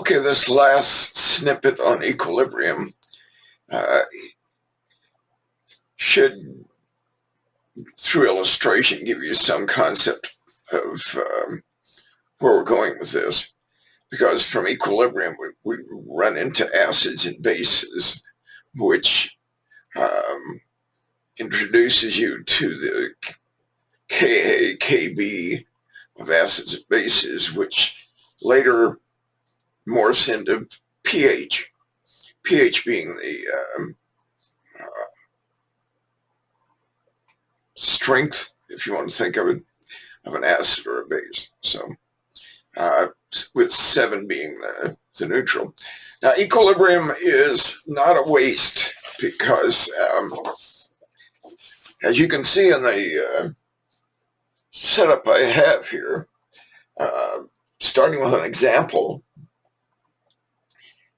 Okay, this last snippet on equilibrium should, through illustration, give you some concept of where we're going with this. Because from equilibrium, we run into acids and bases, which introduces you to the Ka, Kb of acids and bases, which later morphs into pH. pH being the strength, if you want to think of it, of an acid or a base. So with 7 being the neutral. Now, equilibrium is not a waste because, as you can see in the setup I have here, starting with an example,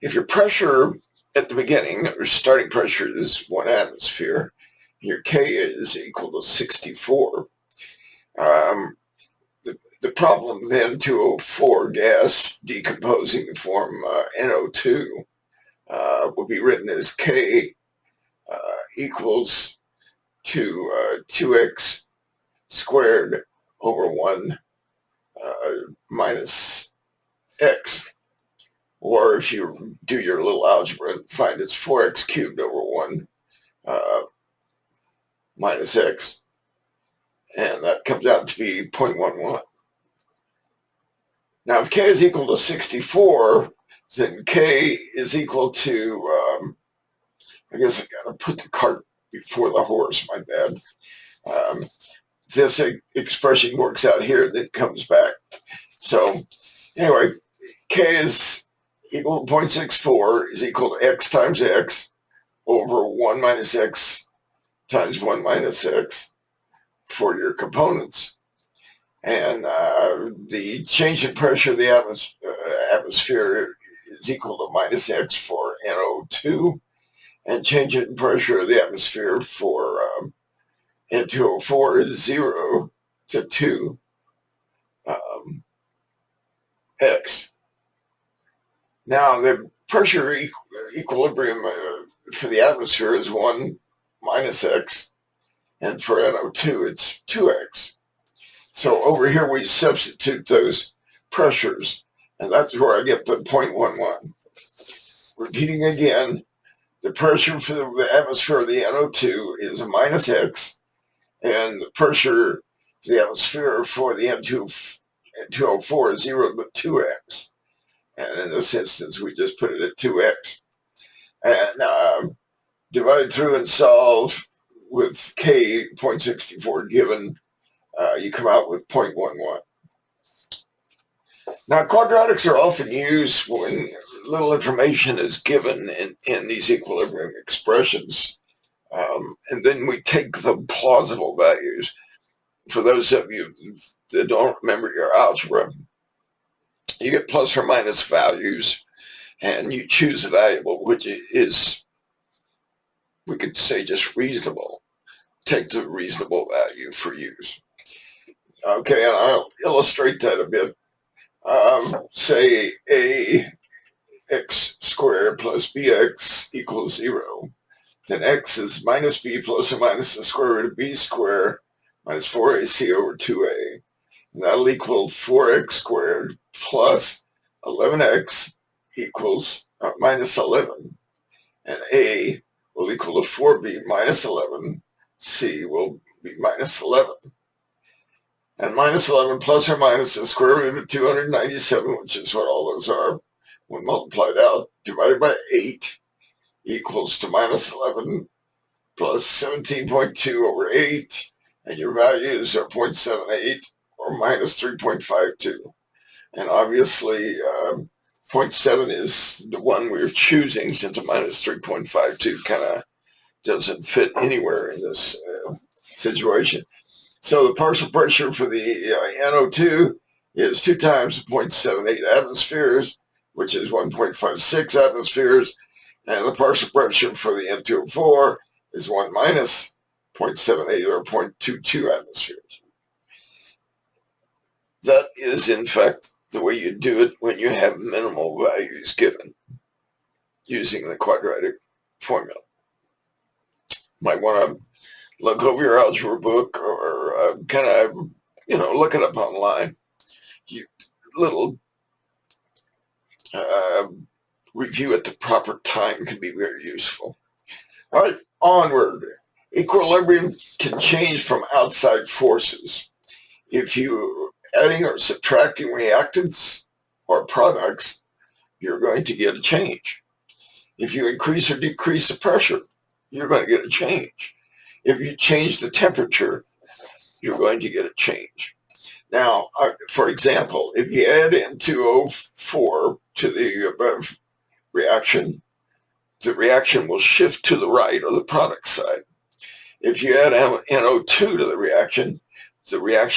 if your pressure at the beginning, or starting pressure is 1 atmosphere, your K is equal to 64. The problem of N2O4 gas decomposing to form NO2 will be written as K equals to 2x squared over 1 minus x. Or if you do your little algebra and find it's 4x cubed over 1 minus x. And that comes out to be 0.11. Now, if K is equal to 64, then K is equal to, I guess I got to put the cart before the horse, my bad. This expression works out here, then comes back. So, anyway, K is equal to 0.64 is equal to x times x over 1 minus x times 1 minus x for your components. And the change in pressure of the atmosphere is equal to minus x for NO2, and change in pressure of the atmosphere for N2O4 is 0 to 2 x. Now, the pressure equilibrium for the atmosphere is 1 minus x, and for NO2 it's 2x. So over here we substitute those pressures, and that's where I get the 0.11. Repeating again, the pressure for the atmosphere of the NO2 is a minus x, and the pressure for the atmosphere for the N2O4 is 0 to 2x. And in this instance, we just put it at 2x. And divide through and solve with K 0.64 given, you come out with 0.11. Now, quadratics are often used when little information is given in these equilibrium expressions. And then we take the plausible values. For those of you that don't remember your algebra, you get plus or minus values, and you choose a variable which is, we could say, just reasonable. Take the reasonable value for use. Okay, and I'll illustrate that a bit. Say ax squared plus bx equals 0. Then x is minus b plus or minus the square root of b squared minus 4ac over 2a. And that'll equal 4x squared plus 11x equals minus 11. And a will equal to 4b minus 11. C will be minus 11. And minus 11 plus or minus the square root of 297, which is what all those are, when multiplied out, divided by 8, equals to minus 11 plus 17.2 over 8, and your values are 0.78 or minus 3.52. And obviously, 0.7 is the one we're choosing, since a minus 3.52 kind of doesn't fit anywhere in this situation. So the partial pressure for the NO2 is 2 times 0.78 atmospheres, which is 1.56 atmospheres, and the partial pressure for the N2O4 is 1 minus 0.78 or 0.22 atmospheres. That is, in fact, the way you do it when you have minimal values given using the quadratic formula. Might want to look over your algebra book or kind of, look it up online. Little review at the proper time can be very useful. All right, onward. Equilibrium can change from outside forces. If you adding or subtracting reactants or products, you're going to get a change. If you increase or decrease the pressure, you're going to get a change. If you change the temperature, you're going to get a change. Now, for example, if you add N2O4 to the above reaction, the reaction will shift to the right or the product side. If you add NO2 to the reaction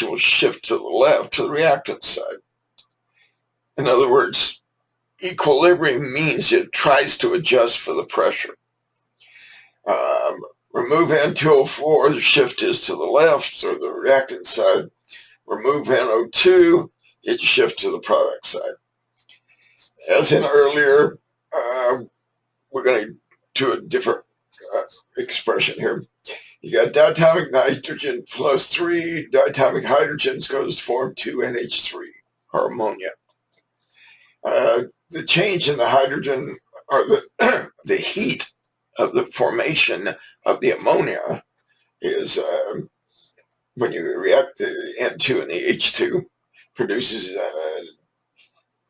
will shift to the left to the reactant side. In other words, equilibrium means it tries to adjust for the pressure. Remove N2O4, the shift is to the left or the reactant side. Remove NO2, it shifts to the product side. As in earlier, we're going to do a different expression here. You got diatomic nitrogen plus 3 diatomic hydrogens goes to form 2NH3, or ammonia. The change in the hydrogen, or the heat of the formation of the ammonia is when you react the N2 and the H2 produces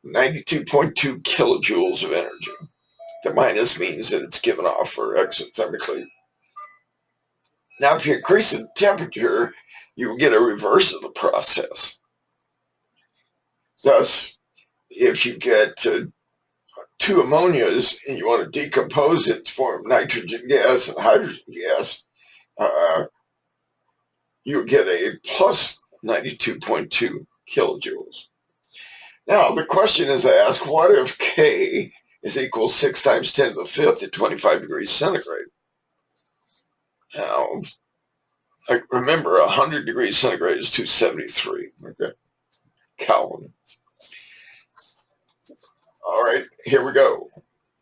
92.2 kilojoules of energy. The minus means that it's given off or exothermically. Now, if you increase the temperature, you will get a reverse of the process. Thus, if you get 2 ammonias and you want to decompose it to form nitrogen gas and hydrogen gas, you get a plus 92.2 kilojoules. Now, the question is asked, what if K is equal 6 times 10 to the 5th at 25 degrees centigrade? Now, remember, 100 degrees centigrade is 273, okay? Kelvin. All right, here we go.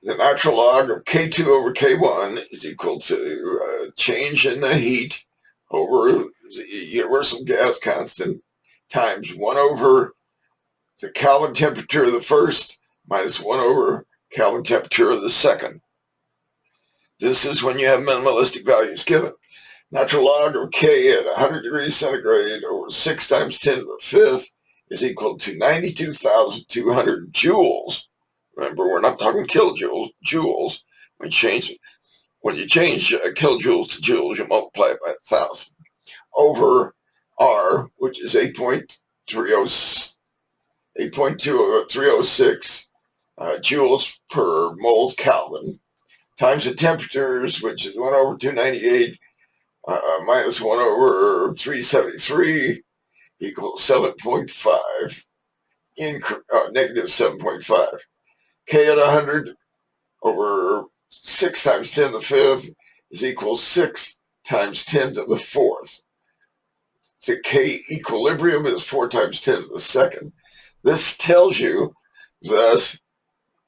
The natural log of K2 over K1 is equal to change in the heat over the universal gas constant times 1 over the Kelvin temperature of the first minus 1 over Kelvin temperature of the second. This is when you have minimalistic values given. Natural log of K at 100 degrees centigrade over 6 times 10 to the 5th is equal to 92,200 joules. Remember, we're not talking kilojoules, joules. When you change kilojoules to joules, you multiply it by 1,000 over R, which is 8.2306 joules per mole Kelvin, times the temperatures, which is 1 over 298 minus 1 over 373 equals 7.5, negative 7.5. K at 100 over 6 times 10 to the 5th is equal to 6 times 10 to the 4th. The K equilibrium is 4 times 10 to the 2nd. This tells you, thus,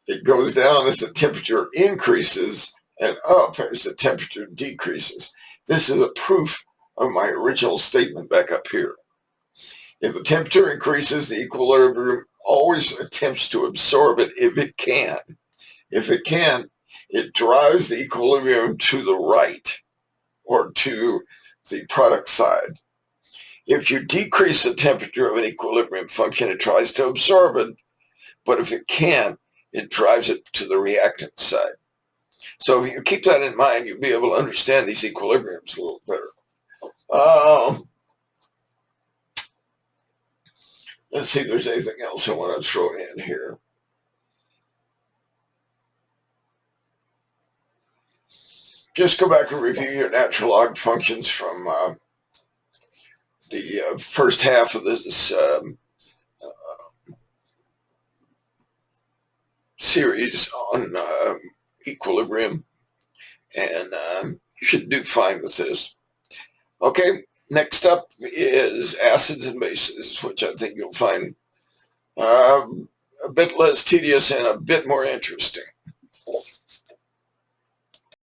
it goes down as the temperature increases and up as the temperature decreases. This is a proof of my original statement back up here. If the temperature increases, the equilibrium always attempts to absorb it if it can. If it can, it drives the equilibrium to the right or to the product side. If you decrease the temperature of an equilibrium function, it tries to absorb it, but if it can't, it drives it to the reactant side. So if you keep that in mind, you'll be able to understand these equilibriums a little better. Let's see if there's anything else I want to throw in here. Just go back and review your natural log functions from the first half of this series on equilibrium, and you should do fine with this. Okay, next up is acids and bases, which I think you'll find Um, a bit less tedious and a bit more interesting.